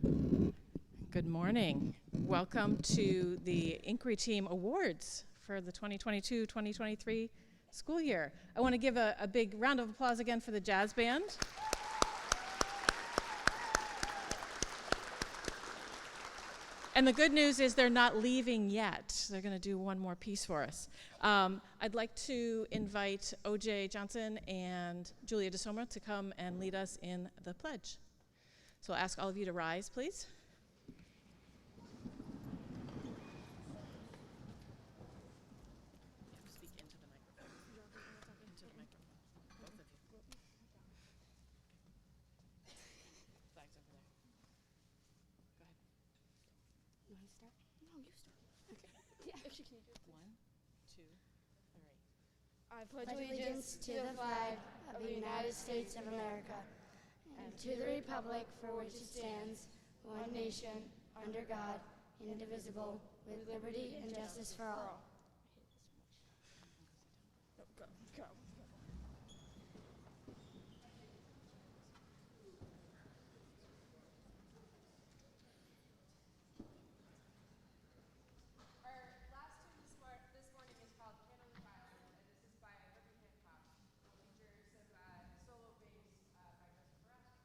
Good morning. Welcome to the Inquiry Team Awards for the 2022-2023 school year. I want to give a big round of applause again for the jazz band. And the good news is they're not leaving yet. They're going to do one more piece for us. I'd like to invite O.J. Johnson and Julia DeSoma to come and lead us in the pledge. So I'll ask all of you to rise, please. Speak into the microphone. Into the microphone. Both of you. Flags over there. Go ahead. You want to start? No, you start. Okay. Yeah. Actually, can you do it? 1, 2, 3. I pledge allegiance to the flag of the United States of America and to the republic for which it stands, one nation, under God, indivisible, with liberty and justice for all. Go. Our last tune this morning is called Canon Violin, and this is by Herbie Hancock. It features some solo bass by Joseph Barrett.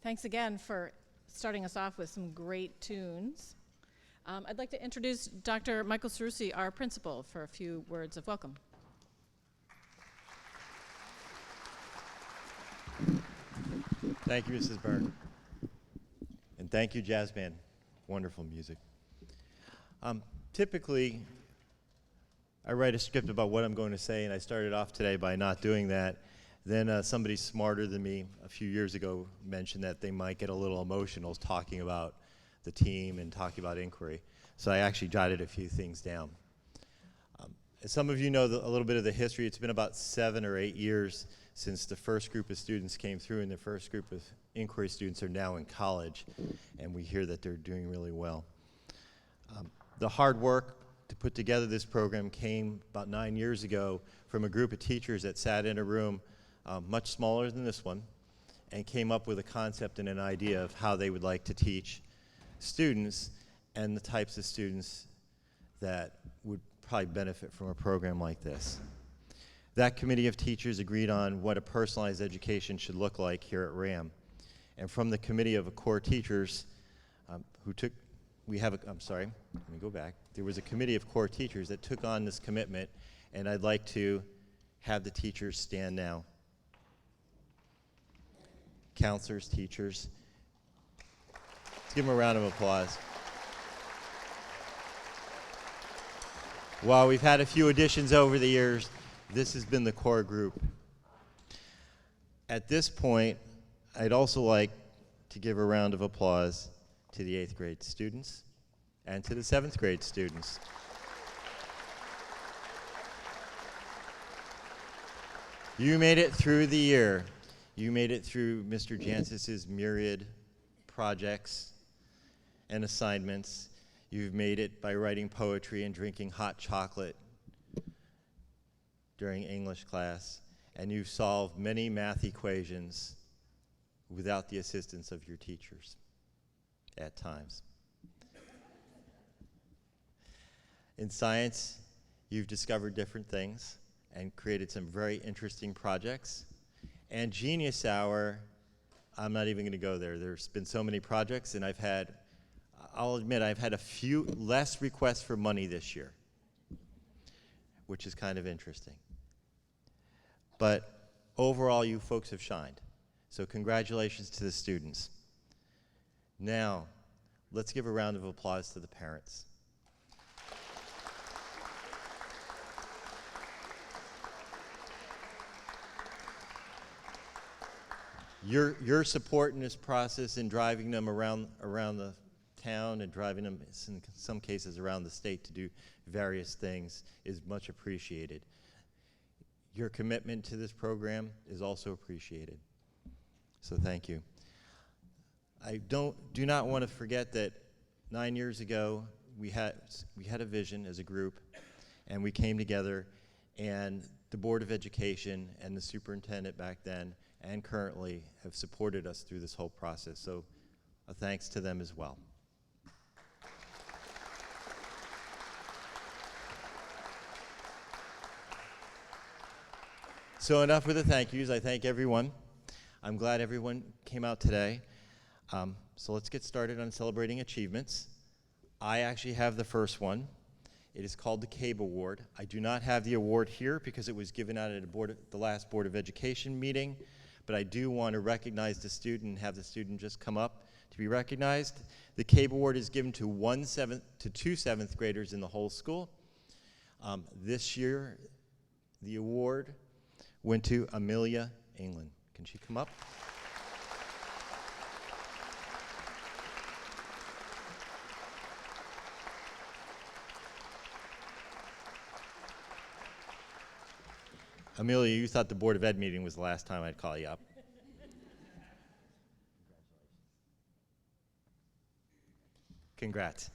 Thanks again for starting us off with some great tunes. I'd like to introduce Dr. Michael Cerrusi, our principal, for a few words of welcome. Thank you, Mrs. Byrne. And thank you, Jazz Band. Wonderful music. Typically, I write a script about what I'm going to say, and I started off today by not doing that. Then somebody smarter than me a few years ago mentioned that they might get a little emotional talking about the team and talking about inquiry. So I actually jotted a few things down. As some of you know a little bit of the history, it's been about 7 or 8 years since the first group of students came through, and the first group of inquiry students are now in college, and we hear that they're doing really well. The hard work to put together this program came about 9 years ago from a group of teachers that sat in a room much smaller than this one and came up with a concept and an idea of how they would like to teach students and the types of students that would probably benefit from a program like this. That committee of teachers agreed on what a personalized education should look like here at RAM. And from the committee of core teachers there was a committee of core teachers that took on this commitment, and I'd like to have the teachers stand now. Counselors, teachers, let's give them a round of applause. While we've had a few additions over the years, this has been the core group. At this point, I'd also like to give a round of applause to the 8th grade students and to the 7th grade students. You made it through the year. You made it through Mr. Jancis's myriad projects and assignments. You've made it by writing poetry and drinking hot chocolate during English class, and you've solved many math equations without the assistance of your teachers at times. In science, you've discovered different things and created some very interesting projects. And Genius Hour, I'm not even going to go there. There's been so many projects, and I'll admit I've had a few less requests for money this year, which is kind of interesting. But overall, you folks have shined. So congratulations to the students. Now, let's give a round of applause to the parents. Your support in this process and driving them around the town and driving them, in some cases, around the state to do various things is much appreciated. Your commitment to this program is also appreciated. So thank you. I do not want to forget that 9 years ago we had a vision as a group, and we came together, and the Board of Education and the superintendent back then and currently have supported us through this whole process. So a thanks to them as well. So enough with the thank yous. I thank everyone. I'm glad everyone came out today. So let's get started on celebrating achievements. I actually have the first one. It is called the CABE Award. I do not have the award here because it was given out at the last Board of Education meeting, but I do want to recognize the student and have the student just come up to be recognized. The CABE Award is given to two 7th graders in the whole school. This year, the award went to Amelia England. Can she come up? Amelia, you thought the Board of Ed meeting was the last time I'd call you up. Congrats.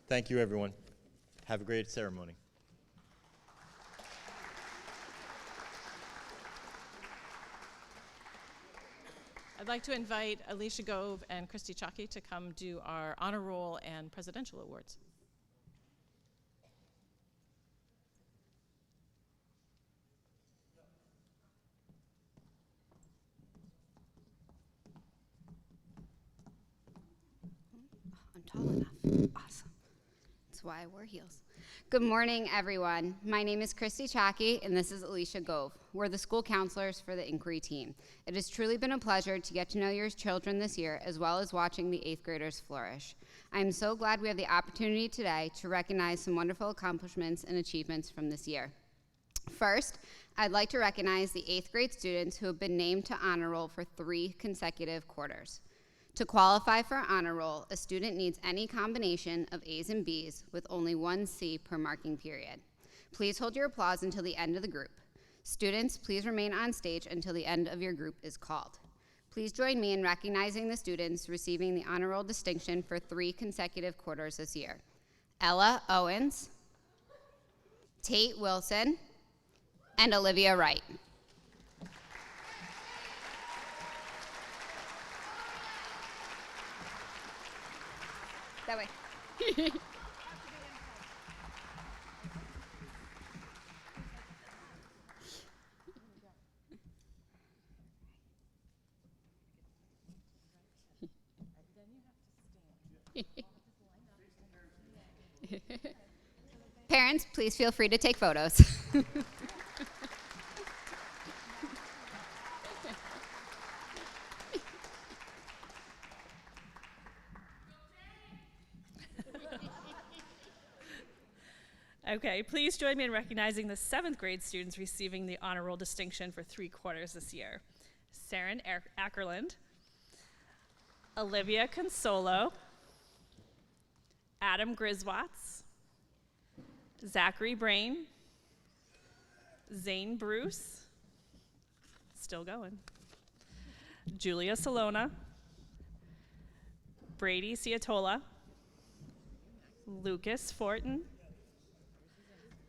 Thank you, everyone. Have a great ceremony. I'd like to invite Alicia Gove and Christy Chalky to come do our honor roll and presidential awards. tall enough. Awesome. That's why I wore heels. Good morning, everyone. My name is Christy Chackey, and this is Alicia Gove. We're the school counselors for the Inquiry team. It has truly been a pleasure to get to know your children this year, as well as watching the 8th graders flourish. I am so glad we have the opportunity today to recognize some wonderful accomplishments and achievements from this year. First, I'd like to recognize the 8th grade students who have been named to honor roll for 3 consecutive quarters. To qualify for honor roll, a student needs any combination of A's and B's with only 1 C per marking period. Please hold your applause until the end of the group. Students, please remain on stage until the end of your group is called. Please join me in recognizing the students receiving the honor roll distinction for 3 consecutive quarters this year. Ella Owens, Tate Wilson, and Olivia Wright. That way. Parents, please feel free to take photos. Okay, please join me in recognizing the 7th grade students receiving the honor roll distinction for 3 quarters this year. Saren Ackerland, Olivia Consolo, Adam Griswatz, Zachary Brain, Zane Bruce, still going, Julia Salona, Brady Ciatola, Lucas Fortin,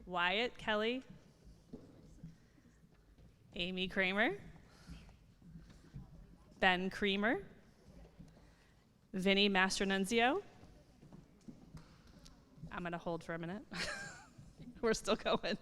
Wyatt Kelly, Amy Kramer, Ben Creamer, Vinny Mastronunzio. I'm going to hold for a minute. We're still going.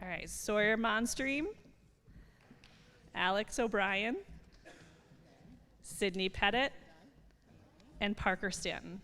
All right, Sawyer Monstream, Alex O'Brien, Sydney Pettit, and Parker Stanton.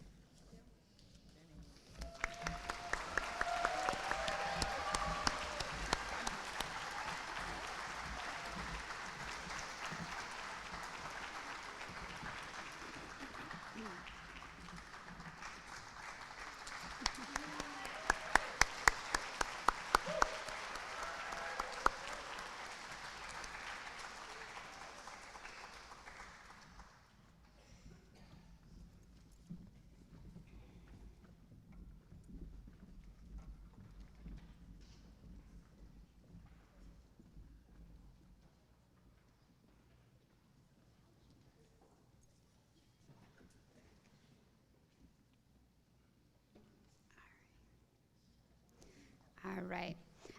All right.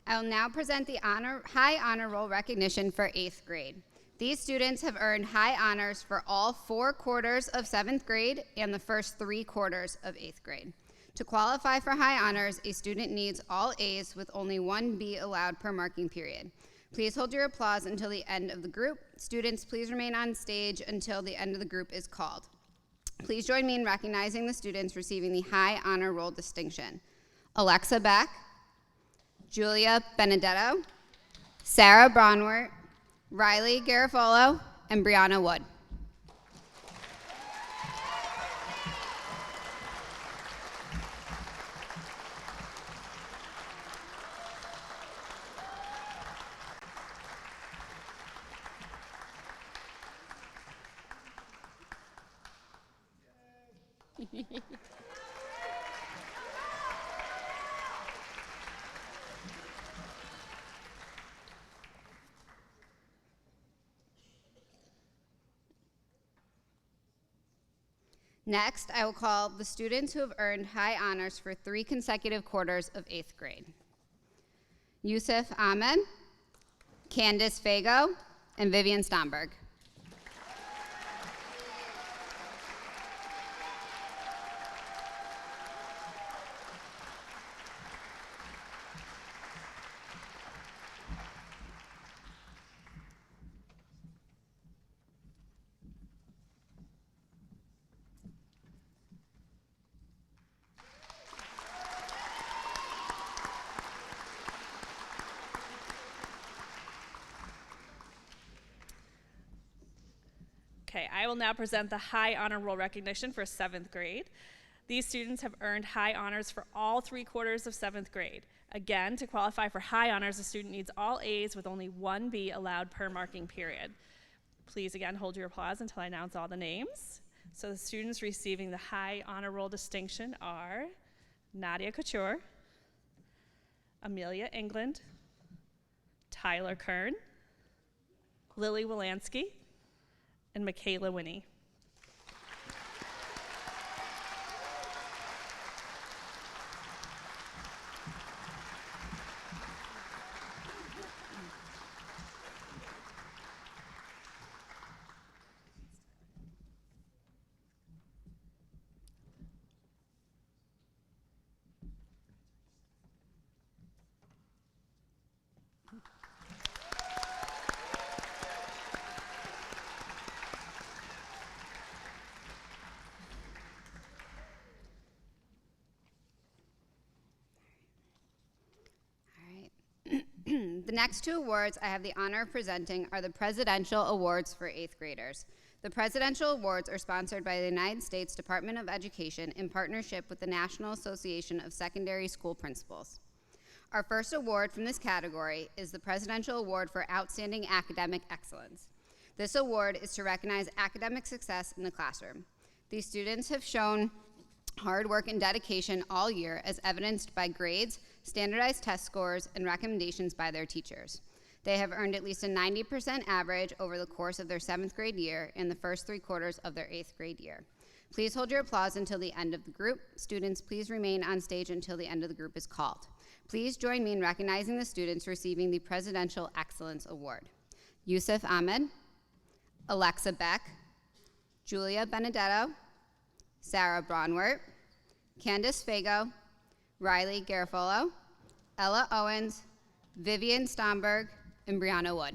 I will now present the high honor roll recognition for 8th grade. These students have earned high honors for all 4 quarters of 7th grade and the first 3 quarters of 8th grade. To qualify for high honors, a student needs all A's with only 1 B allowed per marking period. Please hold your applause until the end of the group. Students, please remain on stage until the end of the group is called. Please join me in recognizing the students receiving the high honor roll distinction. Alexa Beck, Julia Benedetto, Sarah Braunwert, Riley Garofalo, and Brianna Wood. Next, I will call the students who have earned high honors for 3 consecutive quarters of 8th grade. Yusuf Ahmed, Candace Fago, and Vivian Stomberg. Okay, I will now present the High Honor Roll recognition for 7th grade. These students have earned high honors for all 3 quarters of 7th grade. Again, to qualify for high honors, a student needs all A's with only 1 B allowed per marking period. Please again hold your applause until I announce all the names. So the students receiving the High Honor Roll distinction are Nadia Couture, Amelia England, Tyler Kern, Lily Wilansky, and Michaela Winnie. The next 2 awards I have the honor of presenting are the Presidential Awards for 8th graders. The Presidential Awards are sponsored by the United States Department of Education in partnership with the National Association of Secondary School Principals. Our first award from this category is the Presidential Award for Outstanding Academic Excellence. This award is to recognize academic success in the classroom. These students have shown hard work and dedication all year, as evidenced by grades, standardized test scores, and recommendations by their teachers. They have earned at least a 90% average over the course of their 7th grade year and the first 3 quarters of their 8th grade year. Please hold your applause until the end of the group. Students, please remain on stage until the end of the group is called. Please join me in recognizing the students receiving the Presidential Excellence Award. Yusuf Ahmed, Alexa Beck, Julia Benedetto, Sarah Braunwert, Candace Fago, Riley Garofolo, Ella Owens, Vivian Stomberg, and Brianna Wood.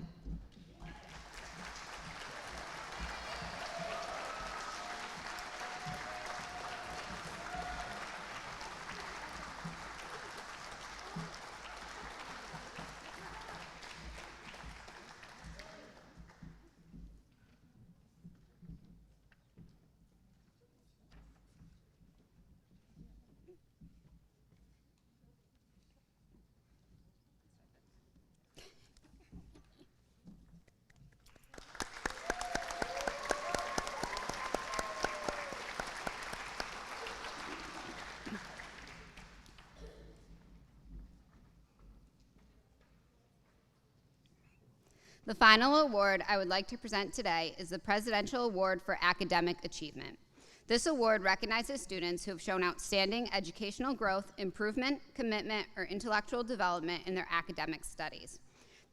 The final award I would like to present today is the Presidential Award for Academic Achievement. This award recognizes students who have shown outstanding educational growth, improvement, commitment, or intellectual development in their academic studies.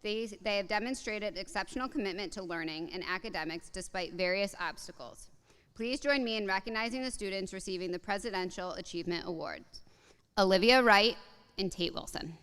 They have demonstrated exceptional commitment to learning and academics despite various obstacles. Please join me in recognizing the students receiving the Presidential Achievement Awards: Olivia Wright and Tate Wilson.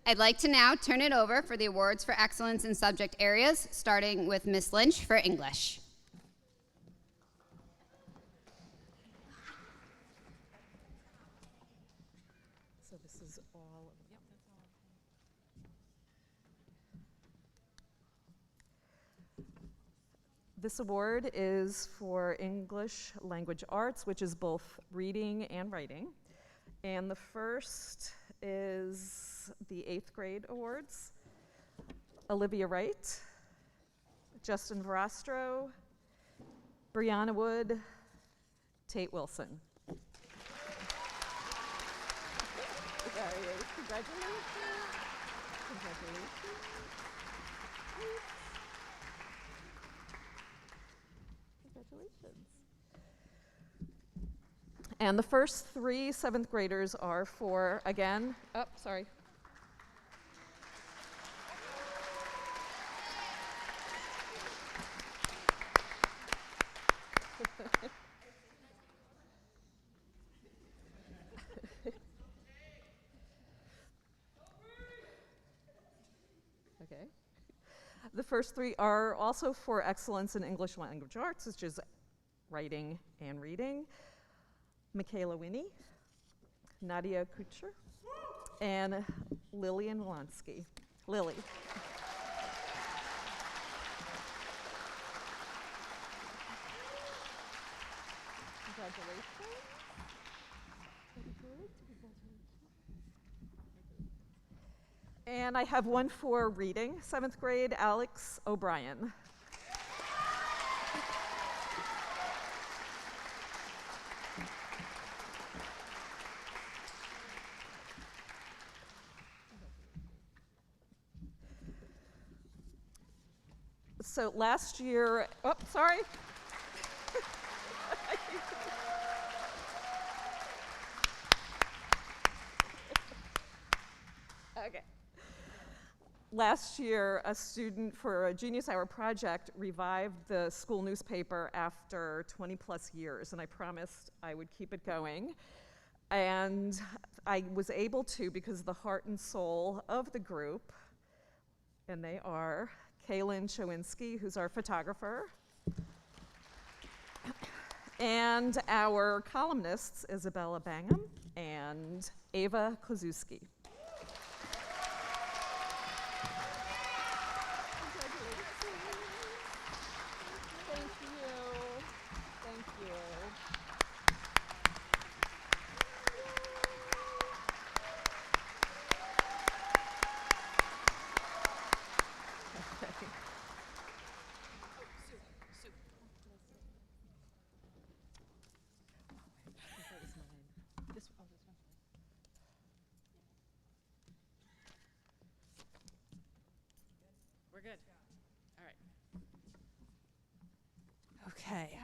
I'd like to now turn it over for the awards for excellence in subject areas, starting with Ms. Lynch for English. So this is all of them. This award is for English Language Arts, which is both reading and writing. And the first is the 8th grade awards: Olivia Wright, Justin Verastro, Brianna Wood, Tate Wilson. Congratulations. Congratulations. Congratulations. And the first 3 7th graders are for, again, sorry. Okay. The first three are also for excellence in English language arts, which is writing and reading. Michaela Winnie, Nadia Kucher, and Lillian Walansky. Lily. Congratulations. And I have one for reading, 7th grade, Alex O'Brien. So last year, oh, sorry. Okay. Last year, a student for a Genius Hour project revived the school newspaper after 20 plus years, and I promised I would keep it going. And I was able to because the heart and soul of the group, and they are Kaylin Chowinski, who's our photographer, and our columnists, Isabella Bangham and Ava Kozuski. Thank you. Thank you. Okay. We're good. All right. Okay,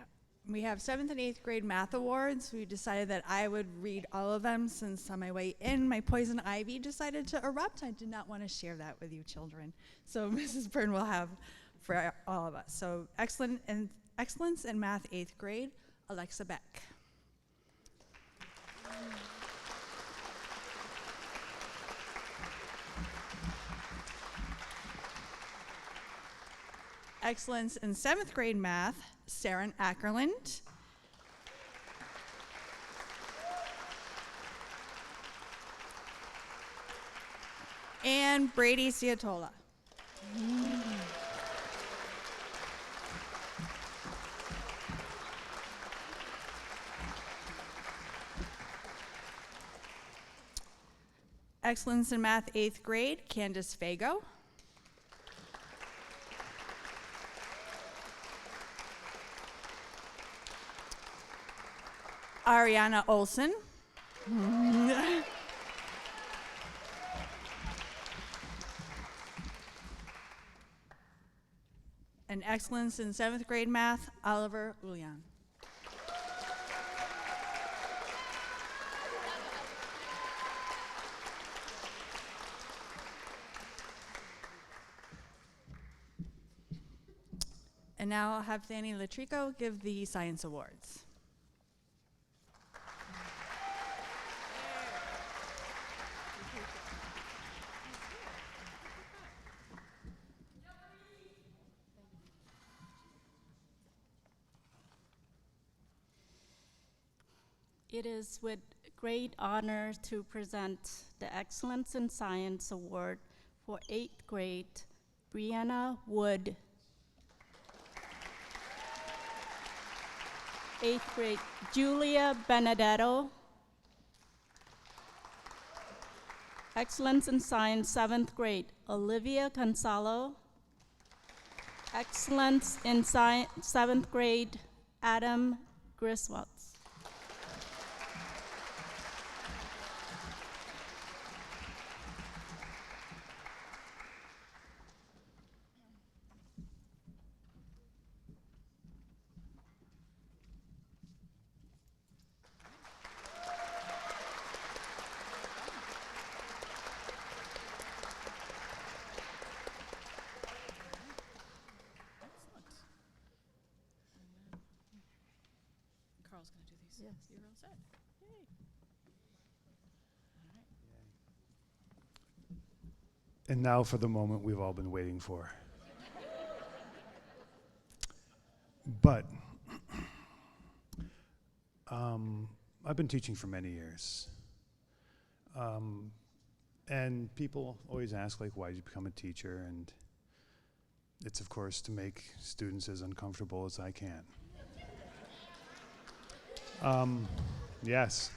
we have 7th and 8th grade math awards. We decided that I would read all of them since on my way in, my poison ivy decided to erupt. I did not want to share that with you children. So Mrs. Byrne will have for all of us. So excellence in math 8th grade, Alexa Beck. Excellence in 7th grade math, Saren Ackerland. And Brady Ciatola. Excellence in math 8th grade, Candace Fago. Ariana Olson. And excellence in 7th grade math, Oliver Ulian. And now I'll have Fanny Latrico give the science awards. It is with great honor to present the Excellence in Science Award for 8th grade, Brianna Wood. 8th grade, Julia Benedetto. Excellence in Science, 7th grade, Olivia Gonzalo. Excellence in Science, 7th grade, Adam Griswold. Carl's going to do these. Yes. You're all set. Yay. All right. And now for the moment we've all been waiting for. But I've been teaching for many years. And people always ask, like, why did you become a teacher? And it's, of course, to make students as uncomfortable as I can. Yes,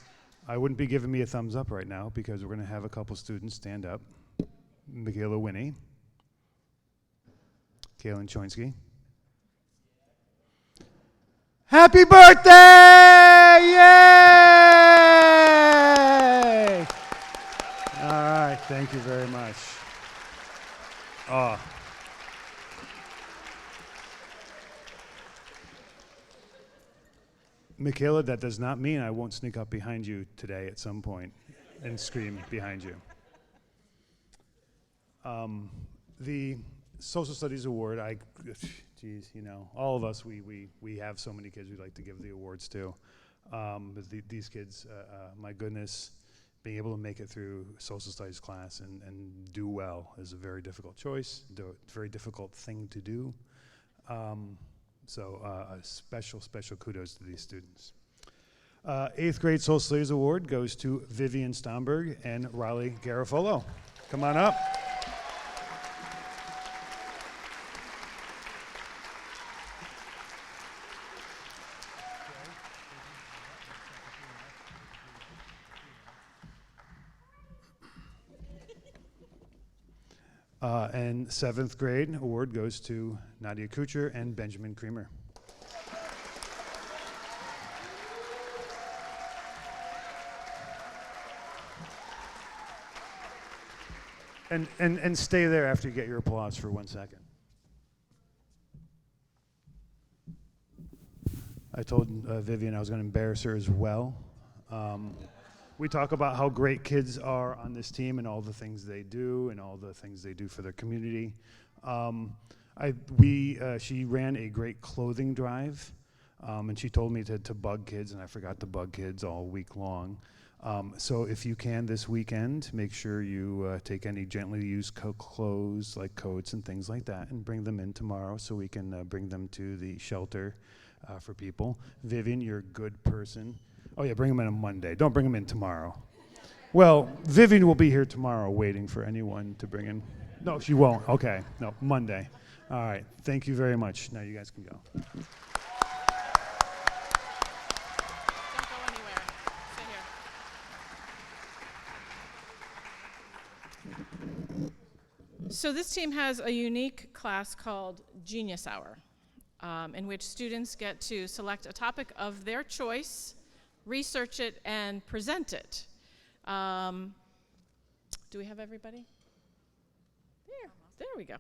I wouldn't be giving me a thumbs up right now because we're going to have a couple students stand up. Michaela Winnie, Kaylin Choinsky. Happy birthday! Yay! All right, thank you very much. Oh. Michaela, that does not mean I won't sneak up behind you today at some point and scream behind you. The Social Studies Award, geez, you know, all of us, we have so many kids we'd like to give the awards to. But these kids, my goodness, being able to make it through social studies class and do well is a very difficult choice, very difficult thing to do. So a special kudos to these students. 8th grade Social Studies Award goes to Vivian Stomberg and Riley Garofolo. Come on up. And 7th grade award goes to Nadia Kucher and Benjamin Creamer. And stay there after you get your applause for 1 second. I told Vivian I was going to embarrass her as well. We talk about how great kids are on this team and all the things they do and all the things they do for their community. She ran a great clothing drive, and she told me to bug kids, and I forgot to bug kids all week long. So if you can this weekend, make sure you take any gently used clothes like coats and things like that and bring them in tomorrow so we can bring them to the shelter for people. Vivian, you're a good person. Oh yeah, bring them in on Monday. Don't bring them in tomorrow. Well, Vivian will be here tomorrow waiting for anyone to bring in. No, she won't. Okay, no, Monday. All right, thank you very much. Now you guys can go. Don't go anywhere. Stay here. So this team has a unique class called Genius Hour, in which students get to select a topic of their choice, research it, and present it. Do we have everybody? There we go.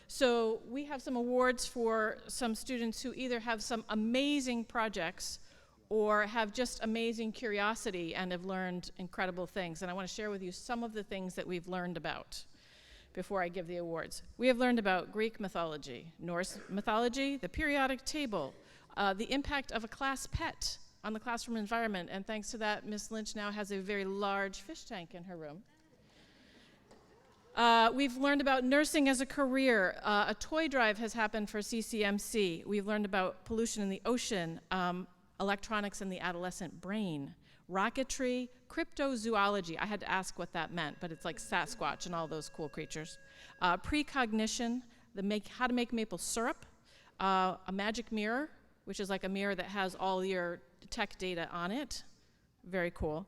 So we have some awards for some students who either have some amazing projects or have just amazing curiosity and have learned incredible things. And I want to share with you some of the things that we've learned about before I give the awards. We have learned about Greek mythology, Norse mythology, the periodic table, the impact of a class pet on the classroom environment, and thanks to that, Ms. Lynch now has a very large fish tank in her room. We've learned about nursing as a career. A toy drive has happened for CCMC. We've learned about pollution in the ocean, electronics in the adolescent brain, rocketry, cryptozoology. I had to ask what that meant, but it's like Sasquatch and all those cool creatures. Precognition, how to make maple syrup, a magic mirror, which is like a mirror that has all your tech data on it. Very cool.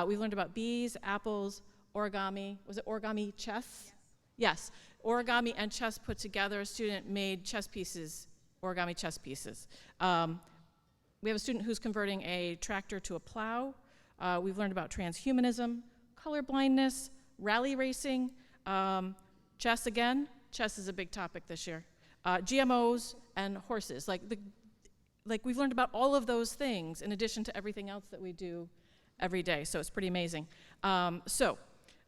We learned about bees, apples, origami. Was it origami chess? Yes. Origami and chess put together. A student made chess pieces, origami chess pieces. We have a student who's converting a tractor to a plow. We've learned about transhumanism, color blindness, rally racing, chess again. Chess is a big topic this year. GMOs and horses. Like we've learned about all of those things in addition to everything else that we do every day. So it's pretty amazing. So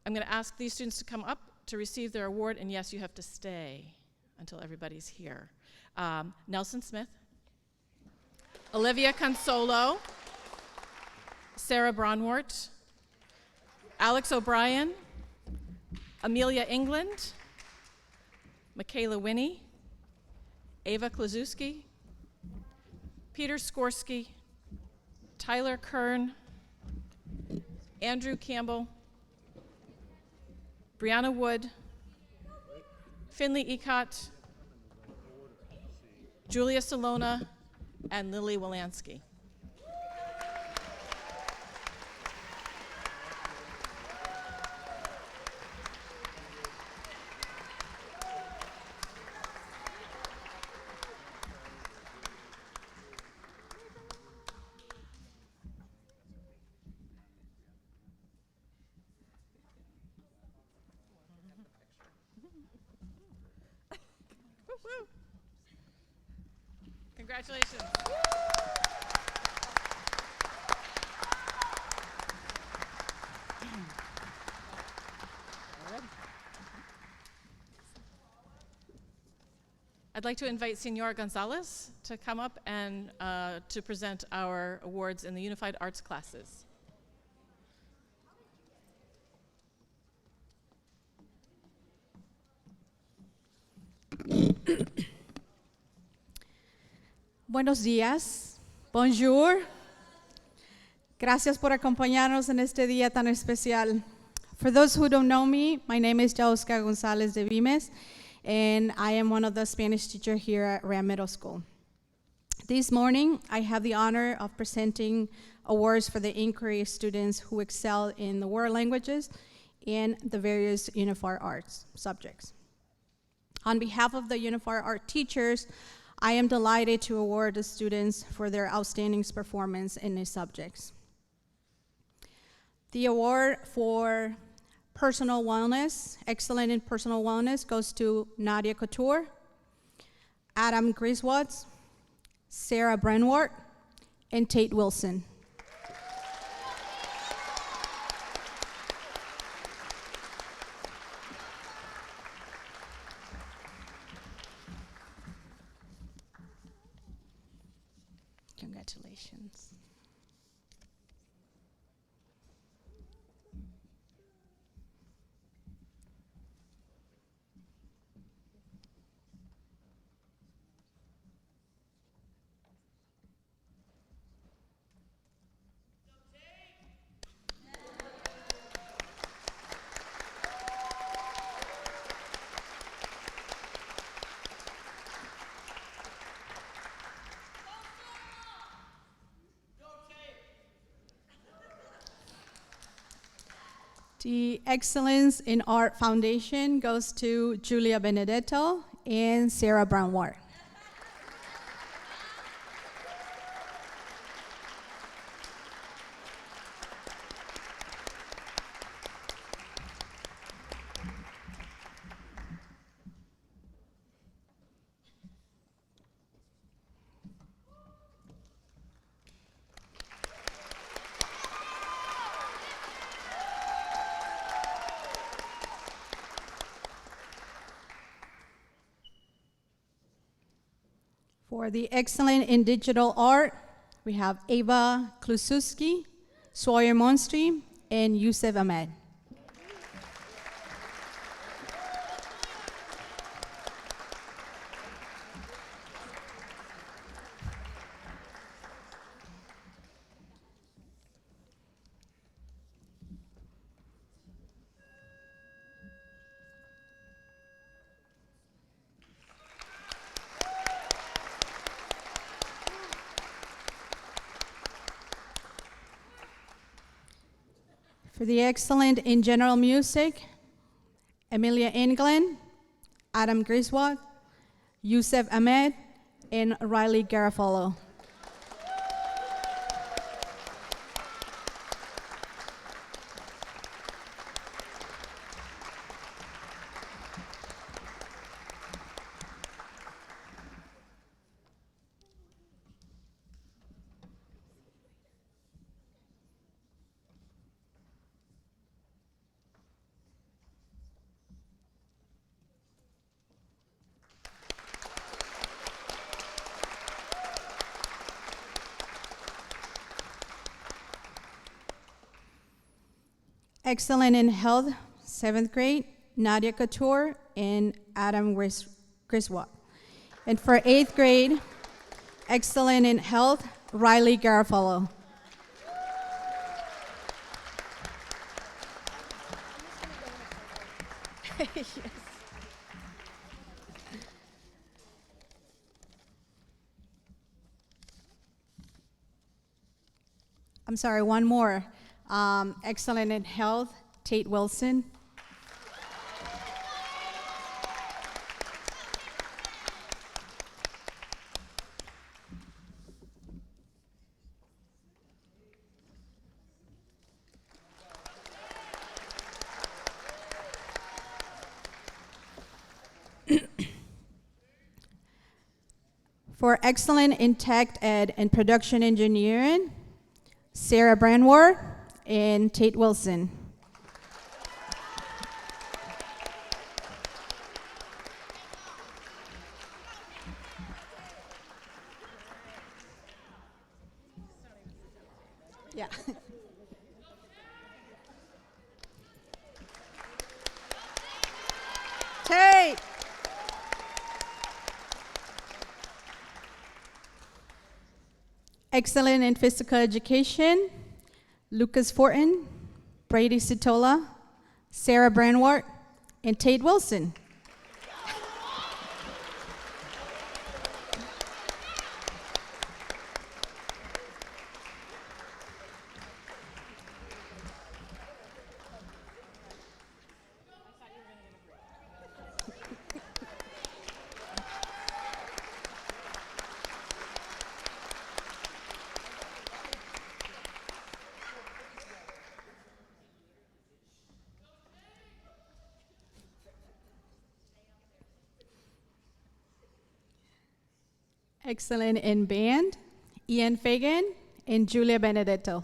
I'm going to ask these students to come up to receive their award. And yes, you have to stay until everybody's here. Nelson Smith. Olivia Consolo, Sarah Bronwart, Alex O'Brien, Amelia England, Michaela Winnie, Ava Klazuski, Peter Skorsky, Tyler Kern, Andrew Campbell, Brianna Wood, Finley Ecott, Julia Salona, and Lily Walansky. Congratulations. I'd like to invite Senora Gonzalez to come up and to present our awards in the Unified Arts classes. Buenos días, bonjour. Gracias por acompañarnos en este día tan especial. For those who don't know me, my name is Jauska Gonzalez de Vimes, and I am one of the Spanish teachers here at Ram Middle School. This morning, I have the honor of presenting awards for the inquiry students who excel in the world languages and the various Unified Arts subjects. On behalf of the Unified Art teachers, I am delighted to award the students for their outstanding performance in these subjects. The award for personal wellness, excellent in personal wellness, goes to Nadia Couture, Adam Griswold, Sarah Brenwart, and Tate Wilson. Congratulations. The Excellence in Art Foundation goes to Julia Benedetto and Sarah Brownward. For the Excellent in Digital Art, we have Ava Klususki, Sawyer Monstri, and Yusef Ahmed. For the Excellent in General Music, Amelia England, Adam Griswold, Yusef Ahmed, and Riley Garofalo. excellent in health, 7th grade, Nadia Couture and Adam Griswold. And for 8th grade, excellent in health, Riley Garofalo. I'm sorry, one more. Excellent in health, Tate Wilson. For excellent in tech ed and production engineering, Sarah Branwar and Tate Wilson. Yeah. Tate. Excellent in physical education, Lucas Fortin, Brady Sitola, Sarah Branwart, and Tate Wilson. Excellent in band, Ian Fagan and Julia Benedetto.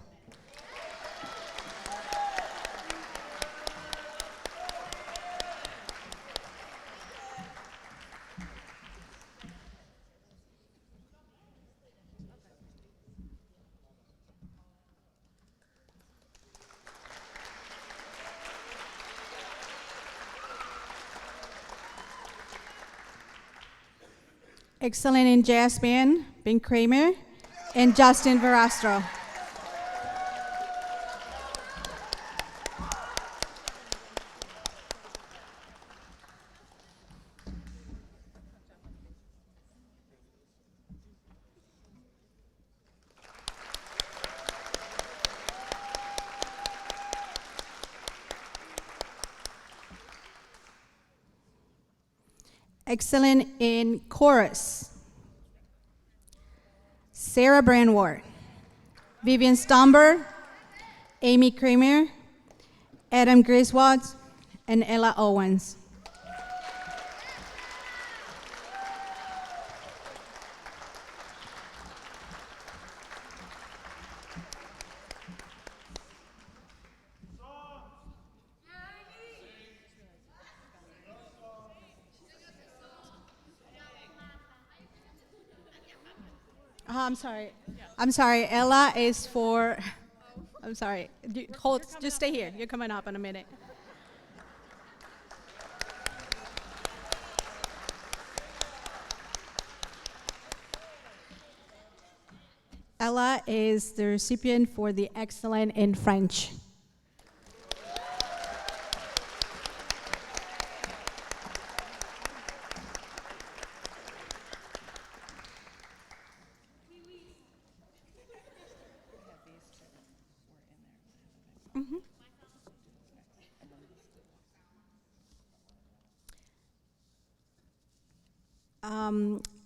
Excellent in jazz band, Ben Kramer and Justin Verastro. Excellent in chorus, Sarah Branwart, Vivian Stomber, Amy Kramer, Adam Griswold, and Ella Owens. I'm sorry. Ella is for. I'm sorry. Just stay here. You're coming up in a minute. Ella is the recipient for the Excellent in French.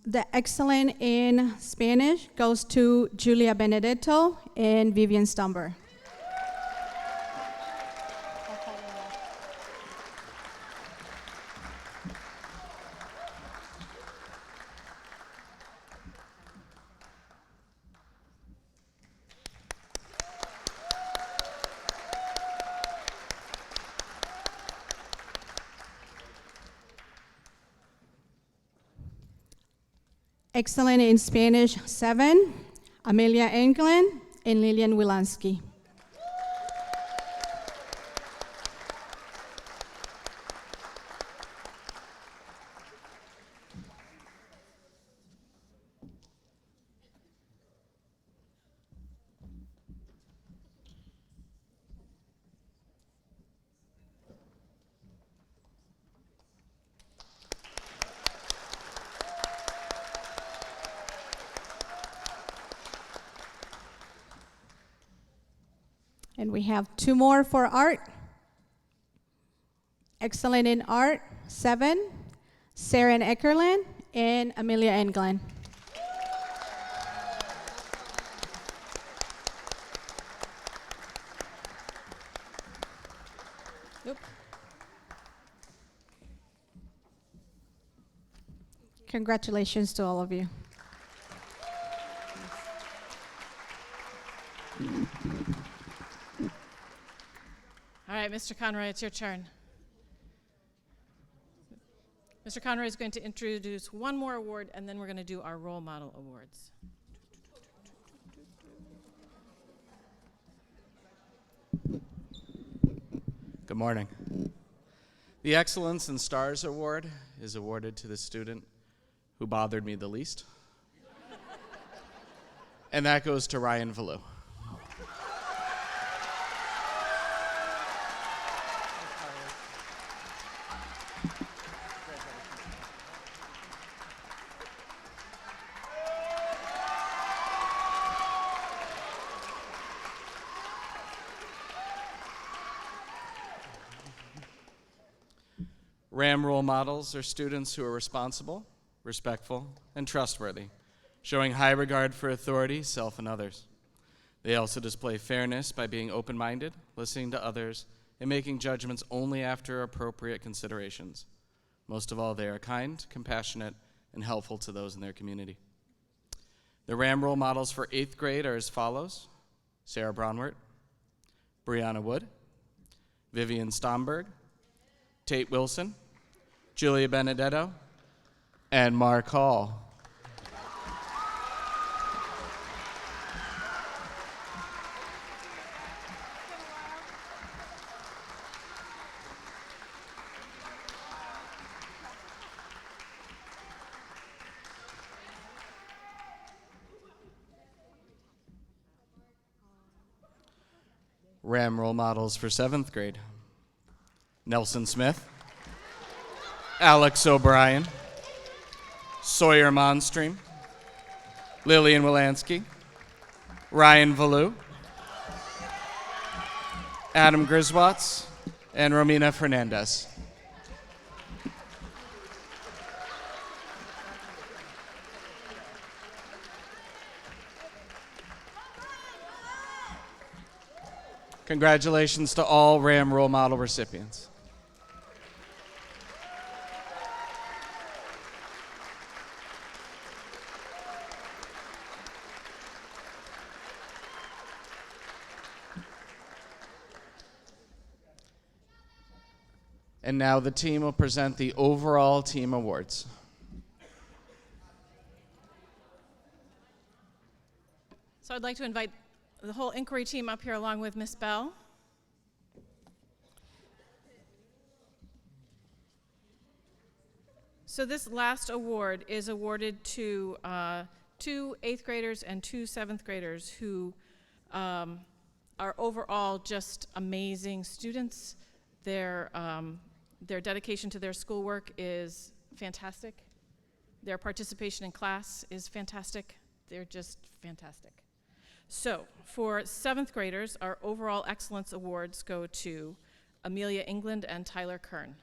The Excellent in Spanish goes to Julia Benedetto and Vivian Stumber. Excellent in Spanish 7, Amelia Englund and Lillian Wilansky. And we have 2 more for art. Excellent in art, 7, Saren Eckerland and Amelia Englund. Oop. Congratulations to all of you. All right, Mr. Conroy, it's your turn. Mr. Conroy is going to introduce one more award, and then we're going to do our role model awards. Good morning. The Excellence in Stars Award is awarded to the student who bothered me the least. And that goes to Ryan Valu. RAM role models are students who are responsible, respectful, and trustworthy, showing high regard for authority, self, and others. They also display fairness by being open-minded, listening to others, and making judgments only after appropriate considerations. Most of all, they are kind, compassionate, and helpful to those in their community. The RAM role models for 8th grade are as follows: Sarah Braunwert, Brianna Wood, Vivian Stomberg, Tate Wilson, Julia Benedetto, and Mark Hall. RAM role models for 7th grade: Nelson Smith, Alex O'Brien, Sawyer Monstream, Lillian Wilansky, Ryan Valu, Adam Griswatz, and Romina Fernandez. Congratulations to all RAM role model recipients. And now the team will present the overall team awards. So I'd like to invite the whole inquiry team up here along with Miss Bell. So this last award is awarded to 2 8th graders and 2 7th graders who are overall just amazing students. Their dedication to their schoolwork is fantastic. Their participation in class is fantastic. They're just fantastic. So for 7th graders, our overall excellence awards go to Amelia Englund and Tyler Kern.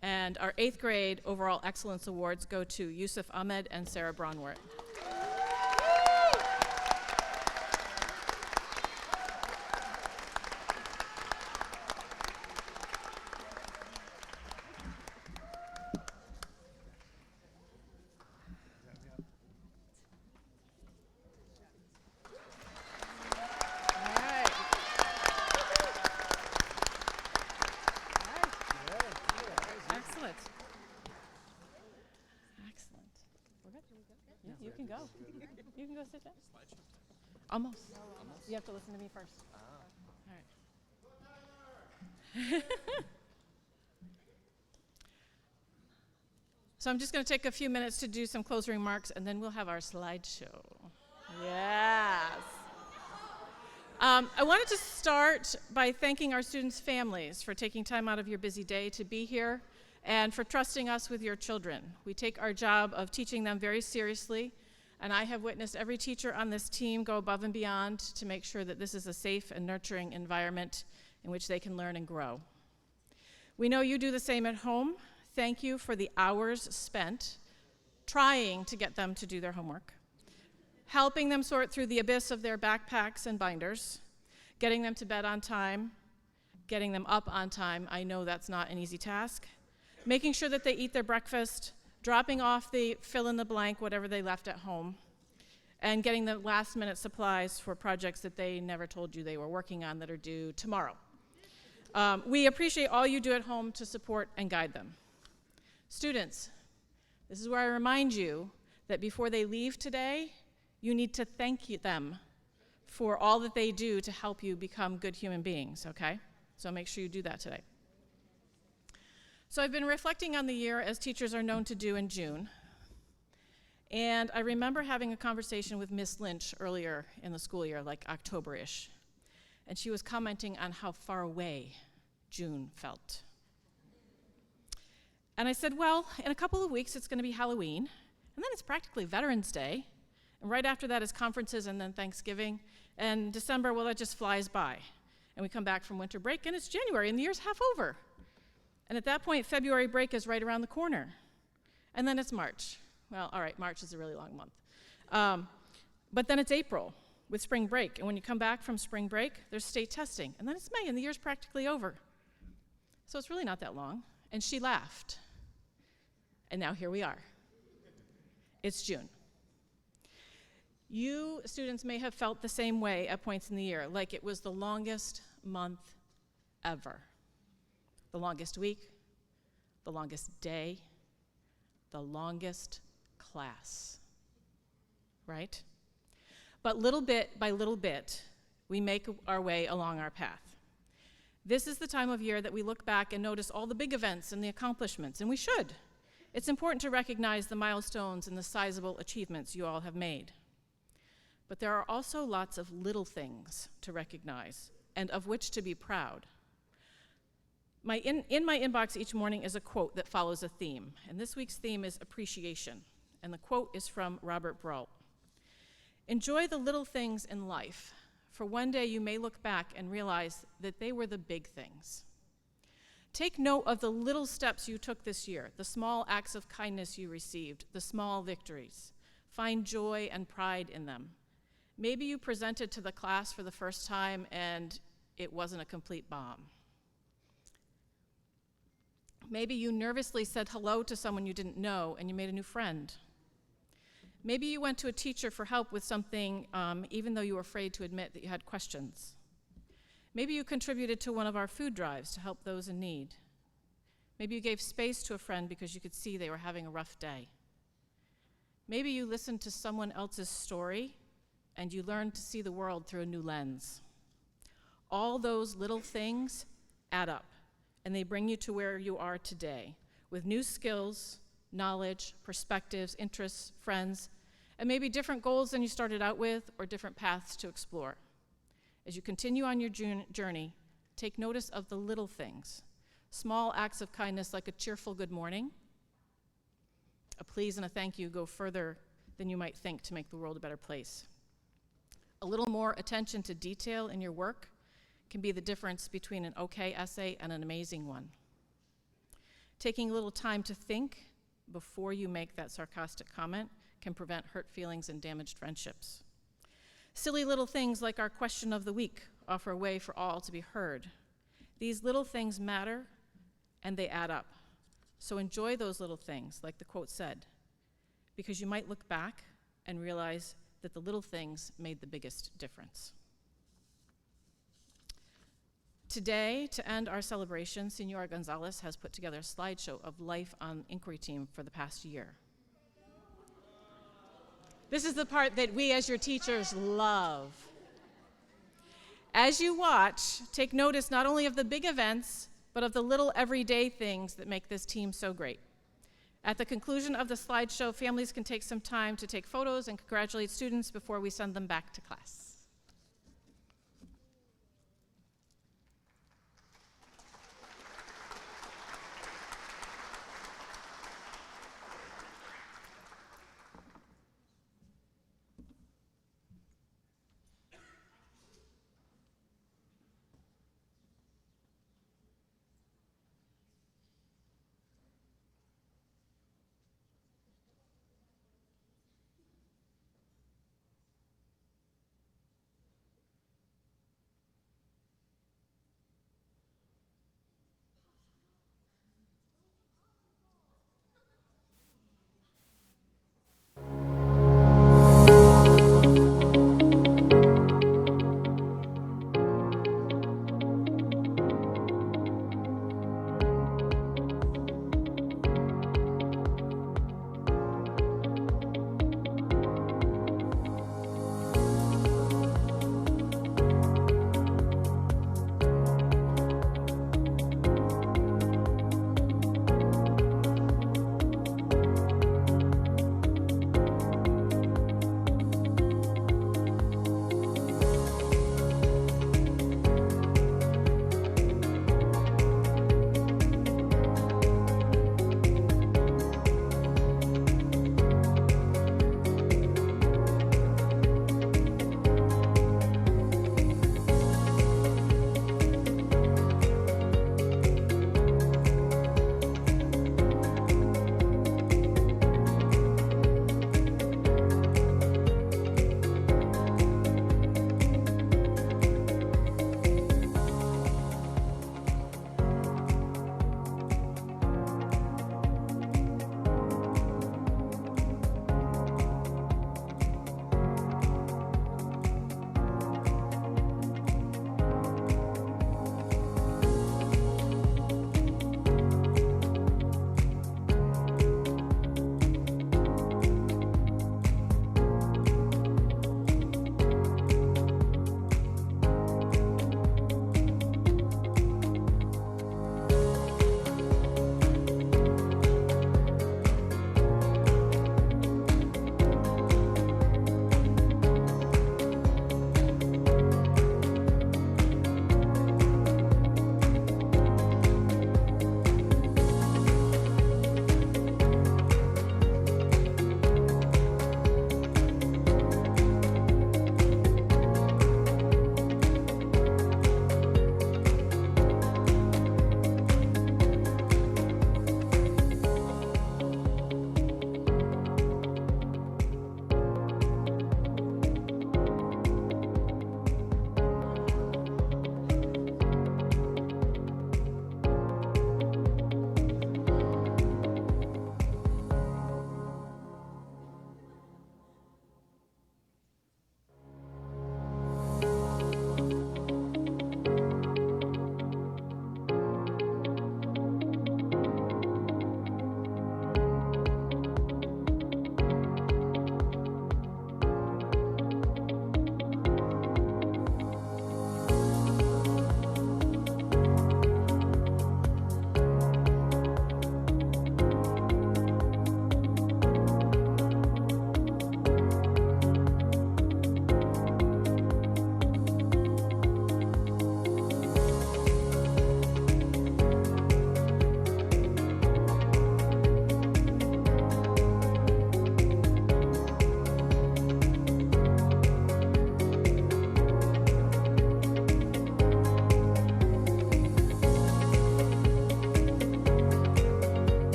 And our 8th grade overall excellence awards go to Yusuf Ahmed and Sarah Braunwert. Excellent. Excellent. We're good? Yeah, you can go. You can go sit down. Almost. You have to listen to me first. All right. So I'm just going to take a few minutes to do some closing remarks, and then we'll have our slideshow. Yes. I wanted to start by thanking our students' families for taking time out of your busy day to be here and for trusting us with your children. We take our job of teaching them very seriously, and I have witnessed every teacher on this team go above and beyond to make sure that this is a safe and nurturing environment in which they can learn and grow. We know you do the same at home. Thank you for the hours spent trying to get them to do their homework, helping them sort through the abyss of their backpacks and binders, getting them to bed on time, getting them up on time. I know that's not an easy task. Making sure that they eat their breakfast, dropping off the fill in the blank, whatever they left at home, and getting the last minute supplies for projects that they never told you they were working on that are due tomorrow. We appreciate all you do at home to support and guide them. Students, this is where I remind you that before they leave today, you need to thank them for all that they do to help you become good human beings, okay? So make sure you do that today. So I've been reflecting on the year as teachers are known to do in June. And I remember having a conversation with Miss Lynch earlier in the school year, like October-ish. And she was commenting on how far away June felt. And I said, well, in a couple of weeks it's going to be Halloween, and then it's practically Veterans Day. And right after that is conferences and then Thanksgiving. And December, well, that just flies by. And we come back from winter break, and it's January, and the year's half over. And at that point, February break is right around the corner. And then it's March. Well, all right, March is a really long month. But then it's April with spring break. And when you come back from spring break, there's state testing. And then it's May, and the year's practically over. So it's really not that long. And she laughed. And now here we are. It's June. You students may have felt the same way at points in the year, like it was the longest month ever. The longest week, the longest day, the longest class, right? But little bit by little bit, we make our way along our path. This is the time of year that we look back and notice all the big events and the accomplishments, and we should. It's important to recognize the milestones and the sizable achievements you all have made. But there are also lots of little things to recognize and of which to be proud. In my inbox each morning is a quote that follows a theme, and this week's theme is appreciation, and the quote is from Robert Brault. Enjoy the little things in life, for one day you may look back and realize that they were the big things. Take note of the little steps you took this year, the small acts of kindness you received, the small victories. Find joy and pride in them. Maybe you presented to the class for the first time and it wasn't a complete bomb. Maybe you nervously said hello to someone you didn't know and you made a new friend. Maybe you went to a teacher for help with something even though you were afraid to admit that you had questions. Maybe you contributed to one of our food drives to help those in need. Maybe you gave space to a friend because you could see they were having a rough day. Maybe you listened to someone else's story and you learned to see the world through a new lens. All those little things add up, and they bring you to where you are today, with new skills, knowledge, perspectives, interests, friends, and maybe different goals than you started out with or different paths to explore. As you continue on your journey, take notice of the little things, small acts of kindness like a cheerful good morning. A please and a thank you go further than you might think to make the world a better place. A little more attention to detail in your work can be the difference between an okay essay and an amazing one. Taking a little time to think before you make that sarcastic comment can prevent hurt feelings and damaged friendships. Silly little things like our question of the week offer a way for all to be heard. These little things matter and they add up. So enjoy those little things, like the quote said, because you might look back and realize that the little things made the biggest difference. Today, to end our celebration, Senora Gonzalez has put together a slideshow of life on Inquiry Team for the past year. This is the part that we as your teachers love. As you watch, take notice not only of the big events, but of the little everyday things that make this team so great. At the conclusion of the slideshow, families can take some time to take photos and congratulate students before we send them back to class.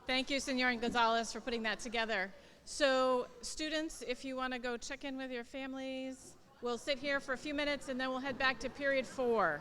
Thank you, Senor Gonzalez, for putting that together. So students, if you want to go check in with your families, we'll sit here for a few minutes and then we'll head back to period 4.